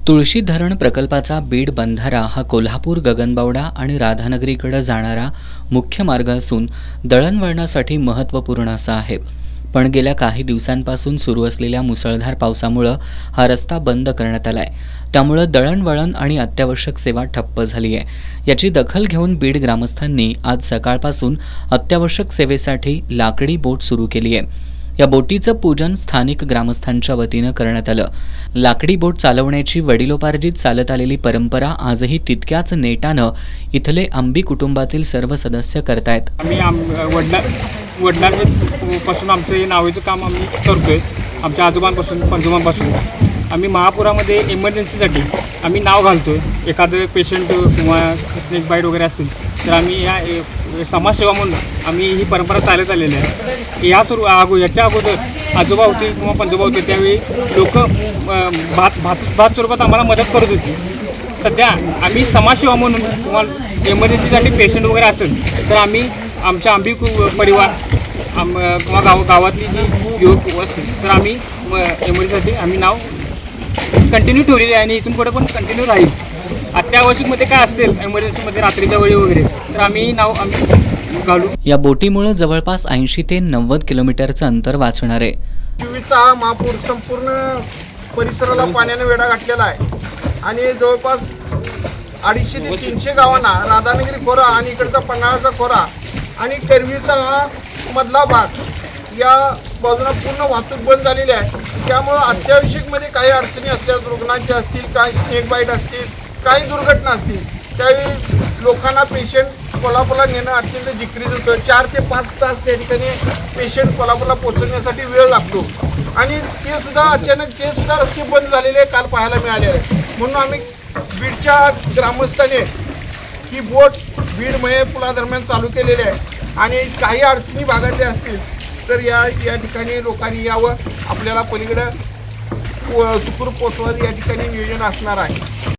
तुळशी धरण प्रकल्पाचा बीड बंधारा हा कोल्हापूर गगनबावडा आणि राधानगरीकडे जाणारा मुख्य मार्ग असून दळणवळणासाठी महत्त्वपूर्ण असा आहे. पण गेल्या काही दिवसांपासून सुरू असलेल्या मुसळधार पावसामुळे हा रस्ता बंद करण्यात आलाय. त्यामुळे दळणवळण आणि अत्यावश्यक सेवा ठप्प झाली आहे. याची दखल घेऊन बीड ग्रामस्थांनी आज सकाळपासून अत्यावश्यक सेवेसाठी लाकडी बोट सुरू केली आहे. या बोटीचं पूजन स्थानिक ग्रामस्थांच्या वतीनं करण्यात आलं. लाकडी बोट चालवण्याची वडिलोपार्जित चालत आलेली परंपरा आजही तितक्याच नेटानं इथले आंबी कुटुंबातील सर्व सदस्य करतायत. वडिलांपासून आमचं हे नावेचं काम आम्ही करतोय. आमच्या आजोबांपासून पंजोबांपासून आम्ही महापुरामध्ये इमर्जन्सीसाठी आम्ही नाव घालतोय. एखादं पेशंट किंवा स्नेक बाईट वगैरे असतील तर आम्ही या समाजसेवा म्हणून आम्ही ही परंपरा चालत आलेली आहे. याच्या अगोदर आजोबा होते किंवा पंजोबा होते त्यावेळी लोक भात स्वरूपात आम्हाला मदत करत होती. सध्या आम्ही समाजसेवा म्हणून किंवा इमर्जन्सीसाठी पेशंट वगैरे असेल तर आम्ही आमच्या आंबी परिवार किंवा गावातली जी युवक असतील तर आम्ही इमर्जन्सीसाठी आम्ही नाव कंटिन्यू ठेवलेली आहे आणि इथून पुढे पण कंटिन्यू राहील. अत्यावश्यकमध्ये काय असतील इमर्जन्सीमध्ये रात्रीच्या वेळी वगैरे तर आम्ही नाव घालू. या बोटीमुळे जवळपास 80 ते 90 किलोमीटरचं अंतर वाचणार आहे. टीव्हीचा हा महापूर संपूर्ण परिसराला पाण्याने वेढा घातलेला आहे आणि जवळपास 250 ते 300 गावांना राधानगरी खोरा आणि इकडचा पन्हाळाचा खोरा आणि करवीरचा हा मधला भाग या बाजूला पूर्ण वाहतूक बंद झालेली आहे. त्यामुळं अत्यावश्यकमध्ये काही अडचणी असल्या रुग्णांच्या असतील, काही स्नेक बाईट असतील, काही दुर्घटना असतील त्यावेळी लोकांना पेशंट कोल्हापूरला नेणं अत्यंत जिक्रीच होतं. 4 ते 5 तास त्या ठिकाणी पेशंट कोल्हापूरला पोहोचण्यासाठी वेळ लागतो आणि ते सुद्धा अचानक ते सुद्धा रस्ते बंद झालेले काल पाहायला मिळाले आहे. म्हणून आम्ही बीडच्या ग्रामस्थांनी ही बोट बीड महे पुलादरम्यान चालू केलेली आहे आणि काही अडचणी भागातल्या असतील तर या ठिकाणी लोकांनी यावं. आपल्याला पलीकडं सुखरूप पोचवायचं या ठिकाणी नियोजन असणार आहे.